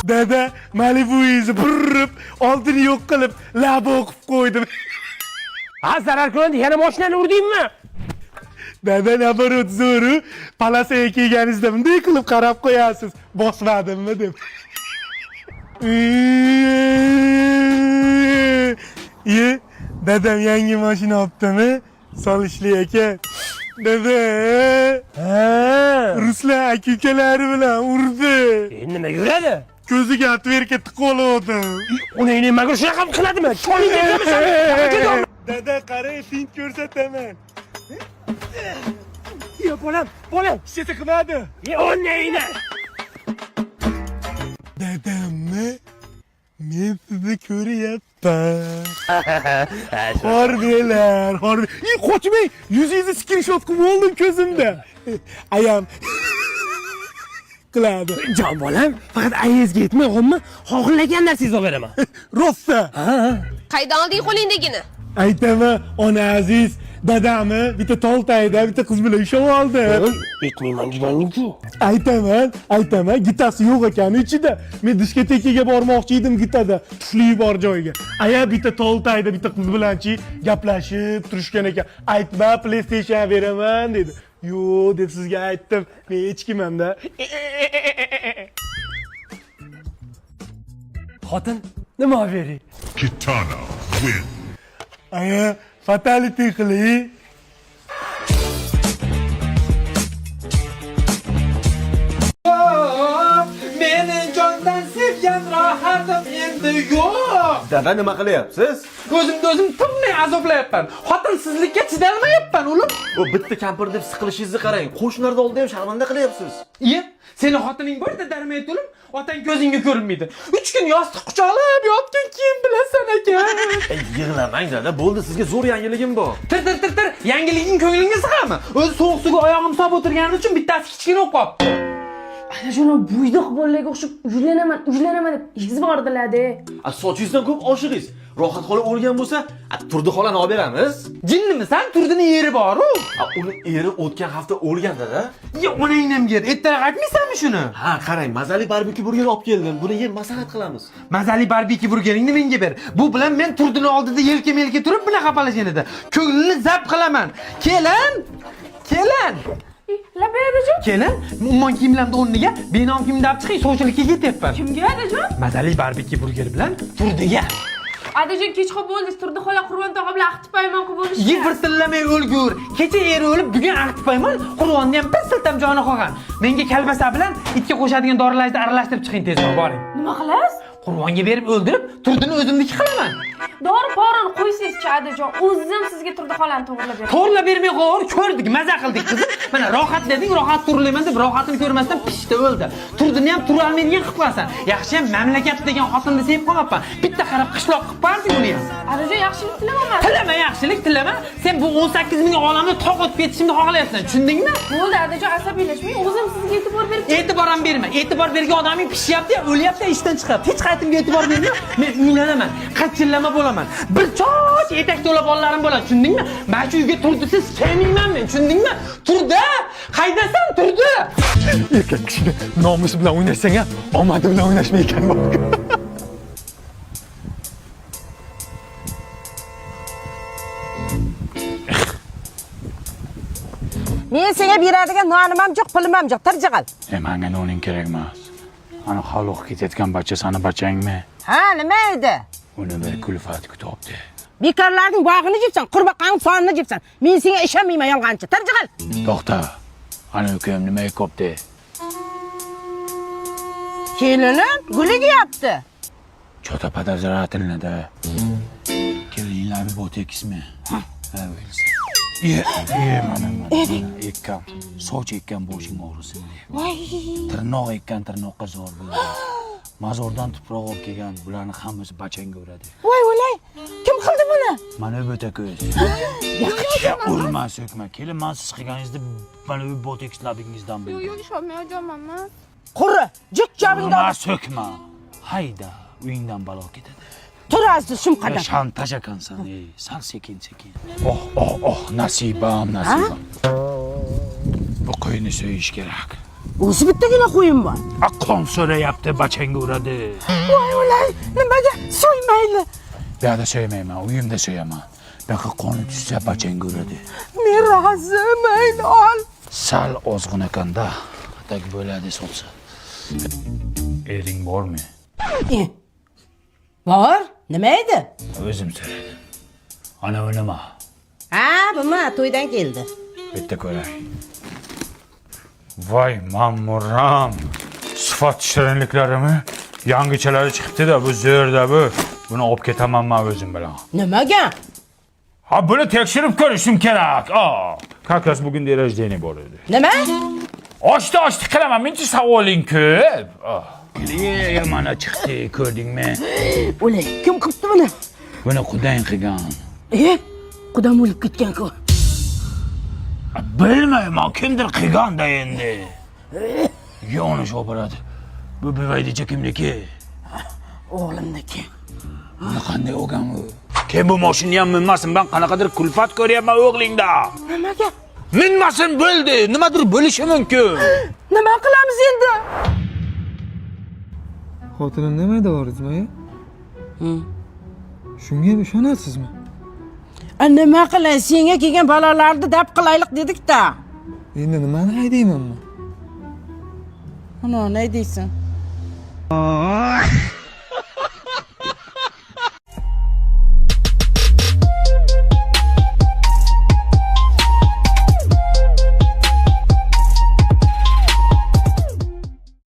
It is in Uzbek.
Dada Malibu'yu burrup, altını yok kılıp, labı okup koydum. Ha zarar ko'rdi, yana mashinani urdingmi? Dada nabarot zo'ru, palasaga kelganingizda bunday qilib qarab qo'yasiz. Bosmadimmi deb. Dadam yangi mashina olibdimi? Solishli ekan. Dada. Ruslar aka-ukalari bilan urdi. Endi nima yuradi? Ko'ziga atverka tiqoladi. Uni nimaga shunaqa qiladimi? Choling deyapsan. Dada qarang, fint ko'rsataman. Yo bolam. Ishga qilmadi. O neyni? Dadammi? Men sizni ko'ryapman. Horbelar. Qochmang. Yuzingizni screenshot qilib oldim ko'zimda. Ayam qiladi. Jon bolam, faqat ayingizga yetmay qolma, xohlagan narsangizni olib beraman. Rosta. Qaydan olding qo'lingdagini? Aytaman, ona aziz, dadamni bitta toltayda bitta qiz bilan ushlab oldi. Yetmayman deganing-ku. Aytaman, gitasi yo'q ekan ichida. Men diskotekaga bormoqchi edim gitada, tufli bor joyga. Aya bitta toltayda bitta qiz bilanchi gaplashib turishgan ekan. Aytma, PlayStation beraman dedi. Yo'q deb sizga aytdim. Men hech kimman-da. Xotin, nima bering? Kitana win. Aya, fatality qiling. Meni jondan sevgan rohatim endi yo'q. Dada nima qilyapsiz? O'zim turli azoblayapman. Xotinsizlikka chidolmayapman, ulim. Bu bitta kampir deb siqilishingizni qarang. Qo'shnilarda oldida ham sharmanda qilyapsiz. Iye, seni xotining borda darmaydi, ulim. Otang ko'zingga ko'rinmaydi. 3 kun yostiq quchoqlab yotgan keyin bilasan ekan. Yig'lamang dada, bo'ldi, sizga zo'r yangiligim bor. Tir. Yangiliging ko'nglingga sig'ami? O'zi sovuq suvga oyog'im solib o'tirganim uchun bittasi kichkina o'qib qolibdi. Ana shuna buydoq bolalarga o'xshab ujlanaman deb yig'izib bordilar-da. Sochingizdan ko'p oshiringiz. Rohat xola o'lgan bo'lsa, Turdi xolani olib beramiz. Jinnimisan? Turdini eri bor-ku. Uni eri o'tgan hafta o'lgan dada. Ya onangni yer. Ertaroq aytmaysanmi shuni? Ha, qarang, mazali barbekyu burger olib keldim. Buni yeb maslahat qilamiz. Mazali barbekyu burgeringni menga ber. Bu bilan men Turdini oldida yelka-melka turib bunaqa qapalashgan edi. Ko'nglini zabt qilaman. Kelin. Labaydajon. Kelin, umuman kiyimlarni o'rniga benom kiyimni olib chiqing, sovchilikka ketyapman. Kimga adajon? Mazali barbekyu burger bilan Turdiga. Adajon kechqurun bo'ldi, Turdi xola Qur'on tog'a bilan aqtib payman qilib bo'lishdi. Yig'irtillamay o'lgur. Kecha eri o'lib, bugun aqtib payman. Qur'onni ham bir siltam joni qolgan. Menga kalbasa bilan itga qo'shadigan dorilarni aralashtirib chiqing tezroq, boring. Nima qilasiz? Qur'onga berib o'ldirib, Turdini o'zimniki qilaman. Dori-porini qo'ysiz-chi adajon. O'zim sizga Turdi xolani to'g'rilab beraman. To'g'rilab bermay qo'yar, ko'rdik, maza qildik qizim. Mana rohat deding, rohat turilayman deb rohatini ko'rmasdan pishdi o'ldi. Turdini ham tura olmaydigan qilib qo'yasan. Yaxshi ham mamlakat degan xotinni sevib qolmabman. Bitta qarab qishloq qilib barding uni ham. Adajon yaxshilik tilamayman. Tilama yaxshilik, tilama. Sen bu 18 ming olamni toq o'tib ketishimni xohlayapsan, tushundingmi? Bo'ldi adajon, asabiylashmang. O'zim sizga e'tibor berib. E'tibor ham berma. E'tibor bergan odaming pishyapti, o'lyapti, ishdan chiqyapti. Hech qaytimga e'tibor berma. Men uylanaman, qachillama bo'laman. Bir choch etak to'la bolalarim bo'ladi, tushundingmi? Mana shu uyga Turdisiz kelmayman men, tushundingmi? Turdi! Qaydasan, Turdi? Erkak kishini nomusi bilan o'ynasang ham, omadi bilan o'ynashmay ekan bor. Men senga beradigan nonim ham yo'q, pulim ham yo'q. Tirjig'al. Menga noning kerak emas. Ana xaloq ketayotgan bachasini bachangmi? Ha, nima edi? Uni bir kulfat kutibdi. Bekorlarning bog'ini jibsan, qurbaqaning sonini jibsan. Men senga ishonmayman, yolg'onchi. Tirjig'al. To'xta. Ana ukam nima qopdi? Kelinim guliga yapti. Chota подозрательно-da. Kelinlarni botekismi? Ha, o'ylasa. Mana ekkam, soch ekkan boshing og'risin deb. Voy. Tirnoq ekkan tirnoqqa zo'r bo'ldi. Mazordan tuproq olib kelgan, bularni hammasi bachanga uradi. Voy, o'lay. Kim qildi buni? Mana bo'ta ko'z. Urma, so'kma. Kelin, men siz qilganingizda mana bu botekis labingizdan bildim. Yo'q, ishonmayapman. Qurri, jik jabingda. Urma, so'kma. Hayda, uyingdan balo ketadi. Tur azdi shum qadar. Shantaj ekansan, sal sekin. Oh, nasibam. Bu qo'yni so'yish kerak. O'zi bittagina qo'yim bor. Qon so'rayapti, bachangga uradi. Voy o'lay, nimaga so'ymayli? Bu yerda so'ymayman, uyimda so'yaman. Bunaqa qoni tushsa bachangga uradi. Men rozi, mayli ol. Sal ozg'in ekanda, tak bo'ladi so'lsa. Ering bormi? Bor, nima edi? O'zim so'raydi. Ana bu nima? Ha, buma to'ydan keldi. Bitta ko'ray. Voy ma'muram. Sifat shirinliklarimi? Yangichalari chiqibdi-da, bu zo'rda bu. Buni olib ketaman men o'zim bilan. Nimaga? Ha, buni tekshirib ko'rishim kerak. Как раз bugun rождение bor edi. Nima? Oshdi qilaman, menchi savoling ko'p. Mana chiqdi, ko'rdingmi? O'lay, kim qilibdi buni? Buni qudang qilgan. Qudam o'lib ketgan-ku. Bilmayman, kimdir qilganda endi. Yo'nish oboradi. Bu bevaydicha kimniki? O'g'limniki. Buni qanday o'rgan u? Kim bu mashinani ham minmasin, men qanaqadir kulfat ko'ryapman o'g'lingda. Nimaga? Minmasin bo'ldi, nimadir bo'lishi mumkin. Nima qilamiz endi? Xotinim nimaydi Orizmaya? Shunga ham ishonasizmi? Nima qilay, senga kelgan balolarni dab qilaylik dedik-da. Endi nimani haydaymanmi? Ana, ne deysan?